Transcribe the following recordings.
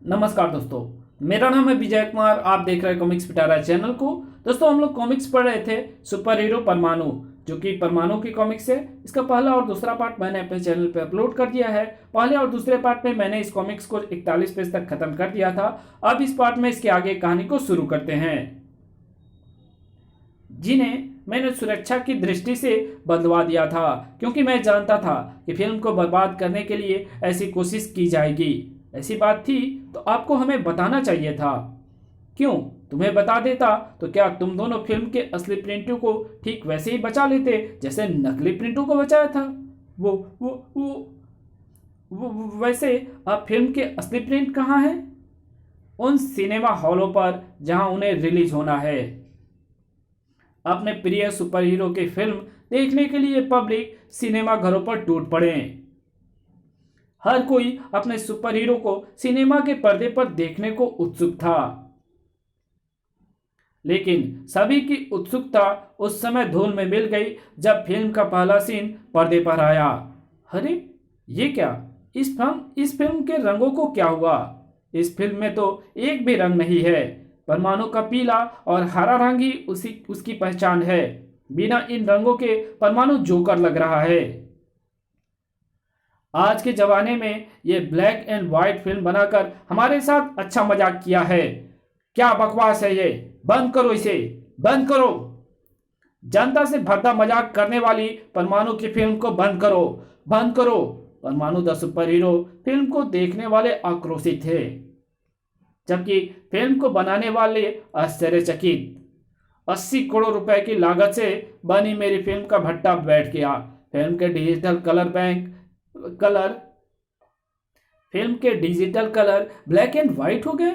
नमस्कार दोस्तों, मेरा नाम है विजय कुमार। आप देख रहे हैं कॉमिक्स पिटारा चैनल को। दोस्तों, हम लोग कॉमिक्स पढ़ रहे थे सुपर हीरो परमाणु, जो कि परमाणु की कॉमिक्स है। इसका पहला और दूसरा पार्ट मैंने अपने चैनल पे अपलोड कर दिया है। पहले और दूसरे पार्ट में मैंने इस कॉमिक्स को 41 पेज तक खत्म कर दिया था। अब इस पार्ट में इसके आगे कहानी को शुरू करते हैं, जिन्हें मैंने सुरक्षा की दृष्टि से बदलवा दिया था, क्योंकि मैं जानता था कि फिल्म को बर्बाद करने के लिए ऐसी कोशिश की जाएगी। ऐसी बात थी तो आपको हमें बताना चाहिए था। क्यों? तुम्हें बता देता तो क्या तुम दोनों फिल्म के असली प्रिंटू को ठीक वैसे ही बचा लेते जैसे नकली प्रिंटू को बचाया था? वो वो वो, वैसे अब फिल्म के असली प्रिंट कहाँ हैं? उन सिनेमा हॉलों पर जहां उन्हें रिलीज होना है। अपने प्रिय सुपर हीरो की फिल्म देखने के लिए पब्लिक सिनेमा घरों पर टूट पड़े। हर कोई अपने सुपर हीरो को सिनेमा के पर्दे पर देखने को उत्सुक था, लेकिन सभी की उत्सुकता उस समय धूल में मिल गई जब फिल्म का पहला सीन पर्दे पर आया। अरे ये क्या? इस फिल्म के रंगों को क्या हुआ? इस फिल्म में तो एक भी रंग नहीं है। परमाणु का पीला और हरा रंग ही उसकी पहचान है। बिना इन रंगों के परमाणु जोकर लग रहा है। आज के जमाने में ये ब्लैक एंड व्हाइट फिल्म बनाकर हमारे साथ अच्छा मजाक किया है। क्या बकवास है ये? बंद करो, इसे बंद करो। जनता से भद्दा मजाक करने वाली परमाणु की फिल्म को बंद करो, बंद करो। परमाणु द सुपर हीरो फिल्म को देखने वाले आक्रोशित थे, जबकि फिल्म को बनाने वाले आश्चर्यचकित। 80 करोड़ रुपए की लागत से बनी मेरी फिल्म का भट्टा बैठ गया। फिल्म के digital colour black and white हो गए।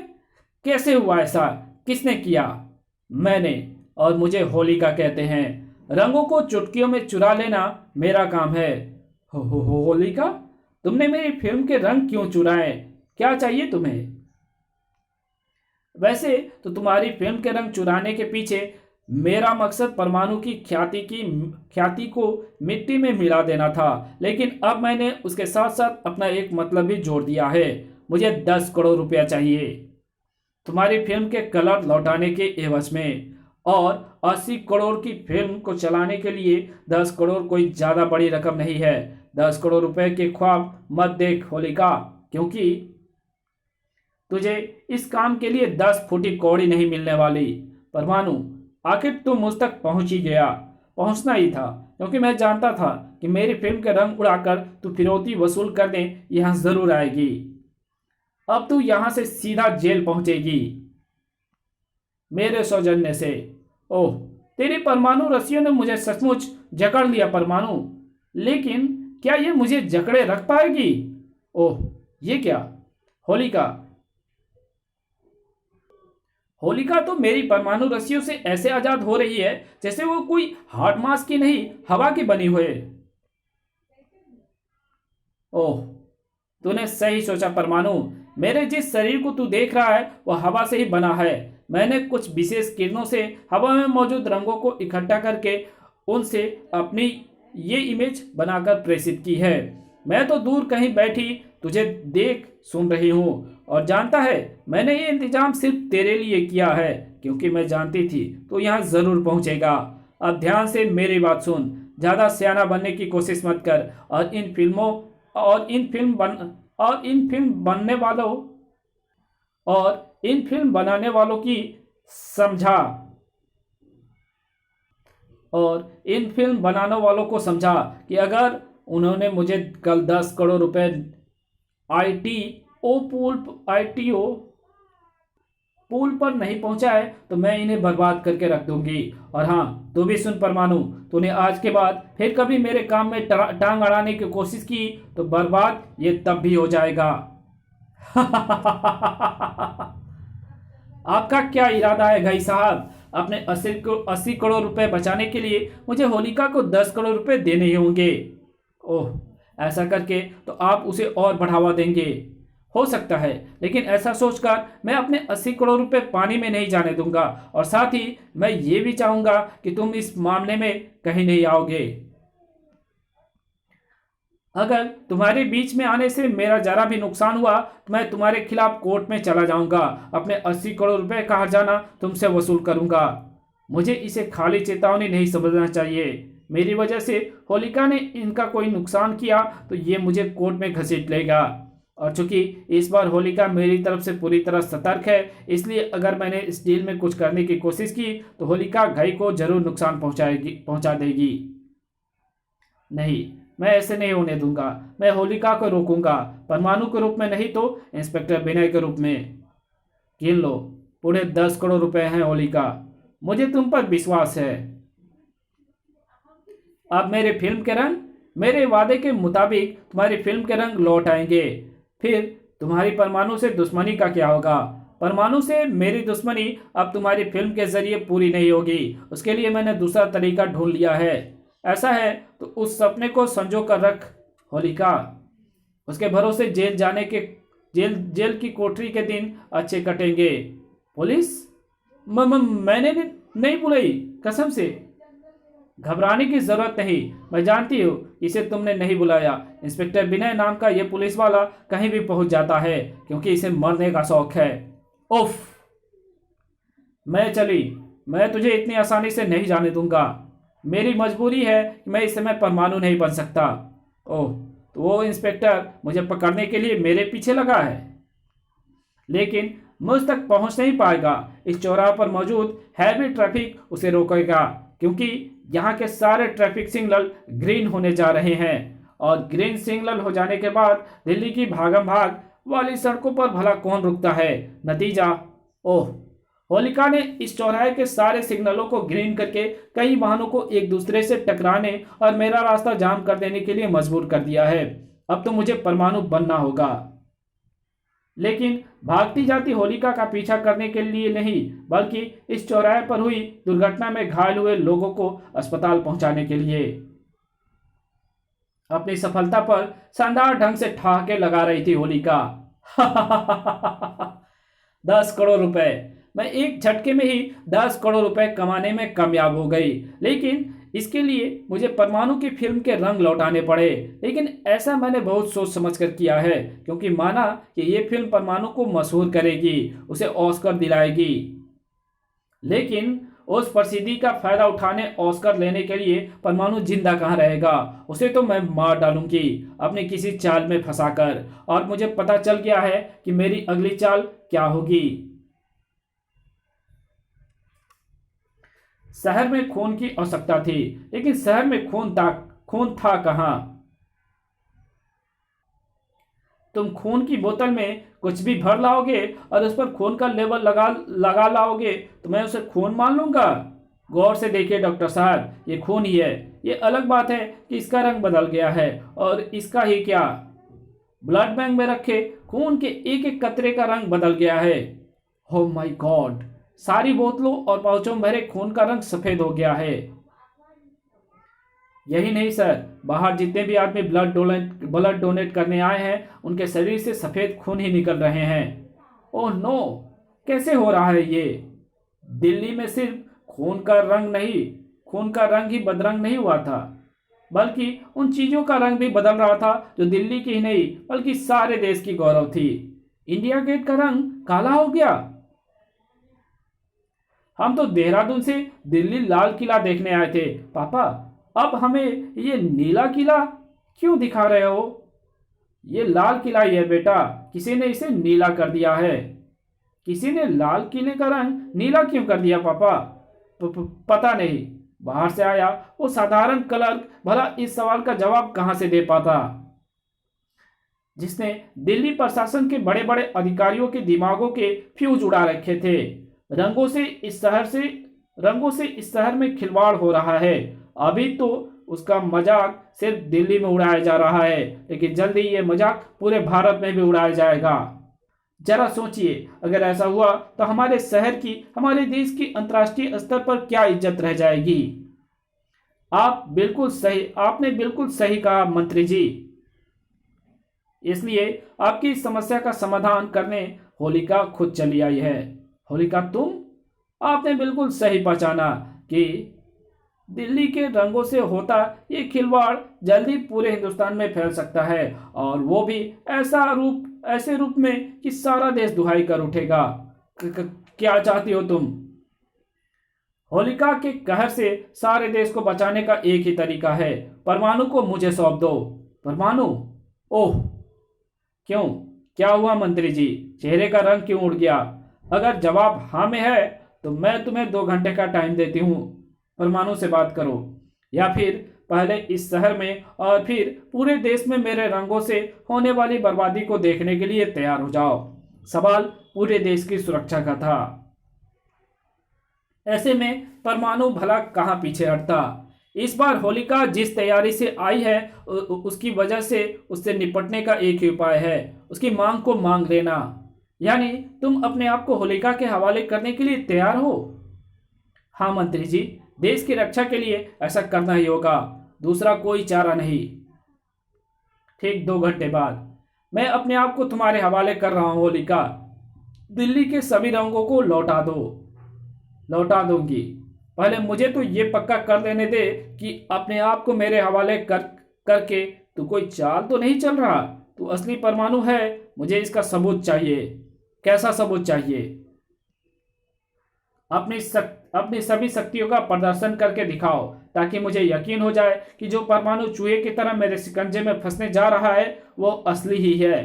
कैसे हुआ ऐसा? किसने किया? मैंने। और मुझे होलिका कहते हैं। रंगों को चुटकियों में चुरा लेना मेरा काम है। होलिका, तुमने मेरी फिल्म के रंग क्यों चुराए? क्या चाहिए तुम्हें? वैसे तो तुम्हारी फिल्म के रंग चुराने के पीछे मेरा मकसद परमाणु की ख्याति को मिट्टी में मिला देना था, लेकिन अब मैंने उसके साथ साथ अपना एक मतलब भी जोड़ दिया है। मुझे 10 करोड़ रुपया चाहिए तुम्हारी फिल्म के कलर लौटाने के एवज में। और 80 करोड़ की फिल्म को चलाने के लिए 10 करोड़ कोई ज्यादा बड़ी रकम नहीं है। 10 करोड़ रुपए के ख्वाब मत देख होलिका, क्योंकि तुझे इस काम के लिए 10 फुटी कौड़ी नहीं मिलने वाली। परमाणु, आखिर तू मुझ तक पहुंच ही गया। पहुंचना ही था, क्योंकि मैं जानता था कि मेरी फिल्म के रंग उड़ाकर तू फिरौती वसूल करने यहां जरूर आएगी। अब तू यहां से सीधा जेल पहुंचेगी मेरे सौजन्य से। ओह, तेरी परमाणु रस्सियों ने मुझे सचमुच जकड़ लिया परमाणु, लेकिन क्या ये मुझे जकड़े रख पाएगी? ओह, ये क्या? होलिका तो मेरी परमाणु रस्सियों से ऐसे आजाद हो रही है जैसे वो कोई हार्ड मास की नहीं, हवा की बनी हुई। ओह, तूने सही सोचा परमाणु। मेरे जिस शरीर को तू देख रहा है वह हवा से ही बना है। मैंने कुछ विशेष किरणों से हवा में मौजूद रंगों को इकट्ठा करके उनसे अपनी ये इमेज बनाकर प्रेषित की है। मैं तो दूर कहीं बैठी तुझे देख सुन रही हूं, और जानता है मैंने ये इंतजाम सिर्फ तेरे लिए किया है, क्योंकि मैं जानती थी तो यहां जरूर पहुंचेगा। अब ध्यान से मेरी बात सुन। ज्यादा सियाना बनने की कोशिश मत कर, और इन फिल्मों और इन फिल्म बन और इन फिल्म बनने वालों और इन फिल्म बनाने वालों की समझा और इन फिल्म बनाने वालों को समझा कि अगर उन्होंने मुझे कल 10 करोड़ रुपए आईटीओ पुल पर नहीं पहुंचाए तो मैं इन्हें बर्बाद करके रख दूंगी। और हाँ, तू भी सुन परमाणु, तूने आज के बाद फिर कभी मेरे काम में टांग अड़ाने की कोशिश की तो बर्बाद ये तब भी हो जाएगा। आपका क्या इरादा है भाई साहब? अपने 80 करोड़ रुपए बचाने के लिए मुझे होलिका को 10 करोड़ रुपए देने ही होंगे। ओह, ऐसा करके तो आप उसे और बढ़ावा देंगे। हो सकता है, लेकिन ऐसा सोचकर मैं अपने 80 करोड़ रुपए पानी में नहीं जाने दूंगा, और साथ ही मैं ये भी चाहूंगा कि तुम इस मामले में कहीं नहीं आओगे। अगर तुम्हारे बीच में आने से मेरा जरा भी नुकसान हुआ तो मैं तुम्हारे खिलाफ कोर्ट में चला जाऊंगा, अपने 80 करोड़ रुपए का हर्जाना तुमसे वसूल करूंगा। मुझे इसे खाली चेतावनी नहीं समझना चाहिए। मेरी वजह से होलिका ने इनका कोई नुकसान किया तो ये मुझे कोर्ट में घसीट लेगा। और चूंकि इस बार होलिका मेरी तरफ से पूरी तरह सतर्क है, इसलिए अगर मैंने इस डील में कुछ करने की कोशिश की तो होलिका घई को जरूर नुकसान पहुंचा देगी। नहीं, मैं ऐसे नहीं होने दूंगा। मैं होलिका को रोकूंगा, परमाणु के रूप में नहीं तो इंस्पेक्टर विनय के रूप में। गिन लो, पूरे 10 करोड़ रुपए हैं होलिका। मुझे तुम पर विश्वास है। अब मेरे फिल्म के रंग, मेरे वादे के मुताबिक तुम्हारी फिल्म के रंग लौट आएंगे। फिर तुम्हारी परमाणु से दुश्मनी का क्या होगा? परमाणु से मेरी दुश्मनी अब तुम्हारी फिल्म के जरिए पूरी नहीं होगी। उसके लिए मैंने दूसरा तरीका ढूंढ लिया है। ऐसा है तो उस सपने को संजो कर रख होलिका। उसके भरोसे जेल की कोठरी के दिन अच्छे कटेंगे। पुलिस? मैंने नहीं बुलाई, कसम से। घबराने की जरूरत नहीं, मैं जानती हूँ इसे तुमने नहीं बुलाया। इंस्पेक्टर विनय नाम का यह पुलिस वाला कहीं भी पहुंच जाता है क्योंकि इसे मरने का शौक है। उफ, मैं चली। मैं तुझे इतनी आसानी से नहीं जाने दूंगा। मेरी मजबूरी है कि मैं इस समय परमाणु नहीं बन सकता। ओह, तो वो इंस्पेक्टर मुझे पकड़ने के लिए मेरे पीछे लगा है, लेकिन मुझ तक पहुंच नहीं पाएगा। इस चौराहे पर मौजूद हैवी ट्रैफिक उसे रोकेगा क्योंकि यहाँ के सारे ट्रैफिक सिग्नल ग्रीन होने जा रहे हैं और ग्रीन सिग्नल हो जाने के बाद दिल्ली की भागम भाग वाली सड़कों पर भला कौन रुकता है। नतीजा, ओह, होलिका ने इस चौराहे के सारे सिग्नलों को ग्रीन करके कई वाहनों को एक दूसरे से टकराने और मेरा रास्ता जाम कर देने के लिए मजबूर कर दिया है। अब तो मुझे परमाणु बनना होगा, लेकिन भागती जाती होलिका का पीछा करने के लिए नहीं, बल्कि इस चौराहे पर हुई दुर्घटना में घायल हुए लोगों को अस्पताल पहुंचाने के लिए। अपनी सफलता पर शानदार ढंग से ठहाके लगा रही थी होलिका। 10 करोड़ रुपए! मैं एक झटके में ही 10 करोड़ रुपए कमाने में कामयाब हो गई, लेकिन इसके लिए मुझे परमाणु की फिल्म के रंग लौटाने पड़े। लेकिन ऐसा मैंने बहुत सोच समझ कर किया है क्योंकि माना कि ये फिल्म परमाणु को मशहूर करेगी, उसे ऑस्कर दिलाएगी। लेकिन उस प्रसिद्धि का फायदा उठाने ऑस्कर लेने के लिए परमाणु जिंदा कहाँ रहेगा? उसे तो मैं मार डालूंगी अपनी किसी चाल में फंसाकर। और मुझे पता चल गया है कि मेरी अगली चाल क्या होगी। शहर में खून की आवश्यकता थी, लेकिन शहर में खून था कहां? तुम खून की बोतल में कुछ भी भर लाओगे और उस पर खून का लेबल लगा लाओगे तो मैं उसे खून मान लूंगा। गौर से देखिए डॉक्टर साहब, ये खून ही है। ये अलग बात है कि इसका रंग बदल गया है, और इसका ही क्या, ब्लड बैंक में रखे खून के एक एक कतरे का रंग बदल गया है। हो माय गॉड, सारी बोतलों और पाउचों में भरे खून का रंग सफेद हो गया है। यही नहीं सर, बाहर जितने भी आदमी ब्लड डोनेट करने आए हैं उनके शरीर से सफेद खून ही निकल रहे हैं। ओह नो, कैसे हो रहा है ये? दिल्ली में सिर्फ खून का रंग ही बदरंग नहीं हुआ था, बल्कि उन चीजों का रंग भी बदल रहा था जो दिल्ली की ही नहीं बल्कि सारे देश की गौरव थी। इंडिया गेट का रंग काला हो गया। हम तो देहरादून से दिल्ली लाल किला देखने आए थे पापा, अब हमें ये नीला किला क्यों दिखा रहे हो? ये लाल किला ही है बेटा, किसी ने इसे नीला कर दिया है। किसी ने लाल किले का रंग नीला क्यों कर दिया पापा? पता नहीं, बाहर से आया वो साधारण क्लर्क भला इस सवाल का जवाब कहां से दे पाता, जिसने दिल्ली प्रशासन के बड़े बड़े अधिकारियों के दिमागों के फ्यूज उड़ा रखे थे। रंगों से इस शहर में खिलवाड़ हो रहा है। अभी तो उसका मजाक सिर्फ दिल्ली में उड़ाया जा रहा है, लेकिन जल्दी ये मजाक पूरे भारत में भी उड़ाया जाएगा। जरा सोचिए, अगर ऐसा हुआ तो हमारे शहर की, हमारे देश की अंतर्राष्ट्रीय स्तर पर क्या इज्जत रह जाएगी। आपने बिल्कुल सही कहा मंत्री जी। इसलिए आपकी इस समस्या का समाधान करने होलिका खुद चली आई है। होलिका, आपने बिल्कुल सही पहचाना कि दिल्ली के रंगों से होता ये खिलवाड़ जल्दी पूरे हिंदुस्तान में फैल सकता है, और वो भी ऐसे रूप में कि सारा देश दुहाई कर उठेगा। क्या चाहती हो तुम? होलिका के कहर से सारे देश को बचाने का एक ही तरीका है, परमाणु को मुझे सौंप दो। परमाणु? ओह, क्यों? क्या हुआ मंत्री जी? चेहरे का रंग क्यों उड़ गया? अगर जवाब हाँ में है तो मैं तुम्हें 2 घंटे का टाइम देती हूँ। परमाणु से बात करो, या फिर पहले इस शहर में और फिर पूरे देश में मेरे रंगों से होने वाली बर्बादी को देखने के लिए तैयार हो जाओ। सवाल पूरे देश की सुरक्षा का था। ऐसे में परमाणु भला कहाँ पीछे हटता। इस बार होलिका जिस तैयारी से आई है उसकी वजह से उससे निपटने का एक ही उपाय है, उसकी मांग को मांग लेना। यानी तुम अपने आप को होलिका के हवाले करने के लिए तैयार हो? हाँ मंत्री जी, देश की रक्षा के लिए ऐसा करना ही होगा, दूसरा कोई चारा नहीं। ठीक 2 घंटे बाद मैं अपने आप को तुम्हारे हवाले कर रहा हूं होलिका। दिल्ली के सभी रंगों को लौटा दो। लौटा दूंगी। पहले मुझे तो ये पक्का कर लेने दे कि अपने आप को मेरे हवाले करके तू कोई चाल तो नहीं चल रहा। तू असली परमाणु है, मुझे इसका सबूत चाहिए। कैसा सबूत चाहिए? अपनी सभी शक्तियों का प्रदर्शन करके दिखाओ, ताकि मुझे यकीन हो जाए कि जो परमाणु चूहे की तरह मेरे शिकंजे में फंसने जा रहा है वो असली ही है।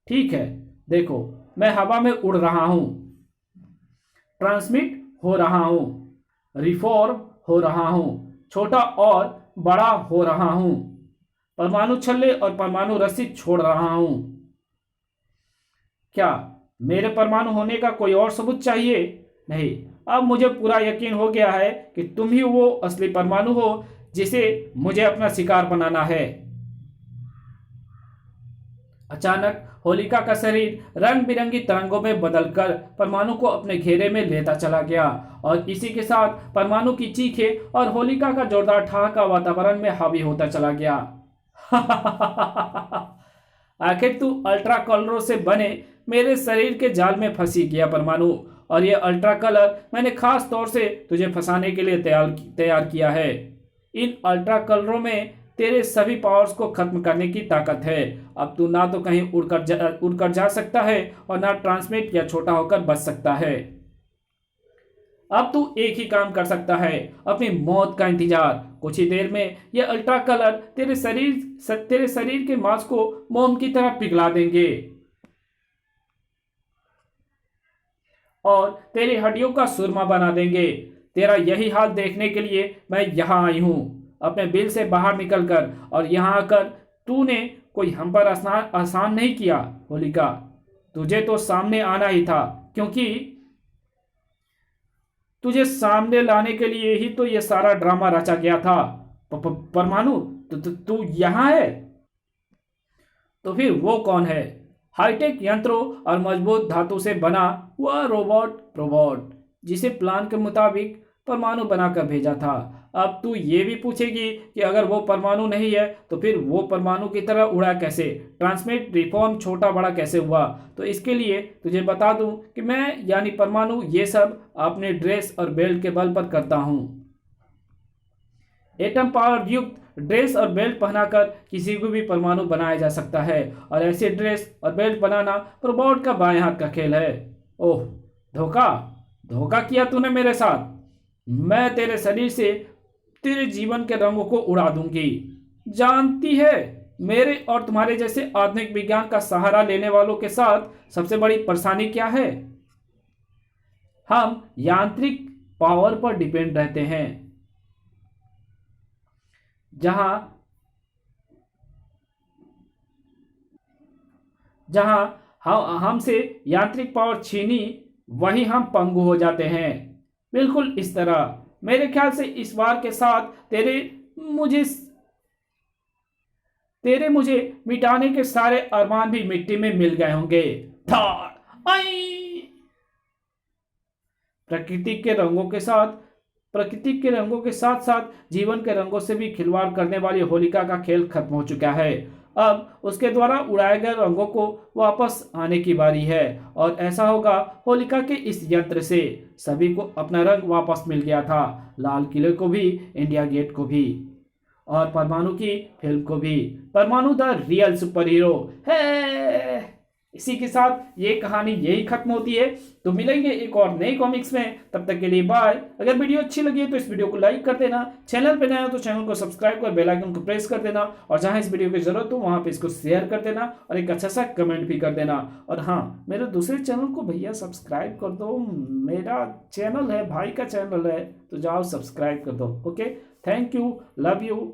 ठीक है, देखो, मैं हवा में उड़ रहा हूं, ट्रांसमिट हो रहा हूं, रिफॉर्म हो रहा हूं, छोटा और बड़ा हो रहा हूं, परमाणु छल्ले और परमाणु रस्सी छोड़ रहा हूं। क्या मेरे परमाणु होने का कोई और सबूत चाहिए? नहीं, अब मुझे पूरा यकीन हो गया है कि तुम ही वो असली परमाणु हो जिसे मुझे अपना शिकार बनाना है। अचानक होलिका का शरीर रंग बिरंगी तरंगों में बदलकर परमाणु को अपने घेरे में लेता चला गया, और इसी के साथ परमाणु की चीखें और होलिका का जोरदार ठहाका वातावरण में हावी होता चला गया। आखिर तू अल्ट्रा कलरों से बने मेरे शरीर के जाल में फंसी गया परमाणु, और ये अल्ट्रा कलर मैंने खास तौर से तुझे फंसाने के लिए तैयार किया है। इन अल्ट्रा कलरों में तेरे सभी पावर्स को खत्म करने की ताकत है। अब तू ना तो कहीं उड़कर जा सकता है और ना ट्रांसमिट या छोटा होकर बच सकता है। अब तू एक ही काम कर सकता है, अपनी मौत का इंतजार। कुछ ही देर में ये अल्ट्रा कलर तेरे शरीर के मांस को मोम की तरह पिघला देंगे और तेरी हड्डियों का सुरमा बना देंगे। तेरा यही हाल देखने के लिए मैं यहाँ आई हूँ, अपने बिल से बाहर निकलकर। और यहाँ आकर तूने कोई हम पर आसान नहीं किया होलिका। तुझे तो सामने आना ही था, क्योंकि तुझे सामने लाने के लिए ही तो ये सारा ड्रामा रचा गया था। परमाणु, तू यहाँ है तो फिर वो कौन है? हाईटेक यंत्रों और मजबूत धातु से बना वह रोबोट जिसे प्लान के मुताबिक परमाणु बनाकर भेजा था। अब तू ये भी पूछेगी कि अगर वो परमाणु नहीं है तो फिर वो परमाणु की तरह उड़ा कैसे, ट्रांसमिट, रिफॉर्म, छोटा बड़ा कैसे हुआ? तो इसके लिए तुझे बता दूं कि मैं यानी परमाणु ये सब अपने ड्रेस और बेल्ट के बल पर करता हूं। एटम पावर युक्त ड्रेस और बेल्ट पहनाकर किसी को भी परमाणु बनाया जा सकता है, और ऐसे ड्रेस और बेल्ट बनाना रोबोट का बाएं हाथ का खेल है। ओह, धोखा किया तूने मेरे साथ। मैं तेरे शरीर से तेरे जीवन के रंगों को उड़ा दूंगी। जानती है मेरे और तुम्हारे जैसे आधुनिक विज्ञान का सहारा लेने वालों के साथ सबसे बड़ी परेशानी क्या है? हम यांत्रिक पावर पर डिपेंड रहते हैं। जहां हमसे यांत्रिक पावर छीनी, वहीं हम पंगु हो जाते हैं। बिल्कुल इस तरह। मेरे ख्याल से इस बार के साथ तेरे मुझे मिटाने के सारे अरमान भी मिट्टी में मिल गए होंगे। धाड़ आई। प्रकृति के रंगों के साथ साथ जीवन के रंगों से भी खिलवाड़ करने वाली होलिका का खेल खत्म हो चुका है। अब उसके द्वारा उड़ाए गए रंगों को वापस आने की बारी है और ऐसा होगा होलिका के इस यंत्र से सभी को अपना रंग वापस मिल गया था, लाल किले को भी, इंडिया गेट को भी और परमाणु की फिल्म को भी। परमाणु द रियल सुपर हीरो है। इसी के साथ ये कहानी यही खत्म होती है। तो मिलेंगे एक और नई कॉमिक्स में, तब तक के लिए बाय। अगर वीडियो अच्छी लगी है तो इस वीडियो को लाइक कर देना, चैनल पे नया हो तो चैनल को सब्सक्राइब कर बेल आइकन को प्रेस कर देना और जहां इस वीडियो की जरूरत हो वहां पे इसको शेयर कर देना और एक अच्छा सा कमेंट भी कर देना। और हाँ, मेरे दूसरे चैनल को भैया सब्सक्राइब कर दो, मेरा चैनल है, भाई का चैनल है, तो जाओ सब्सक्राइब कर दो। Okay, thank you, love you.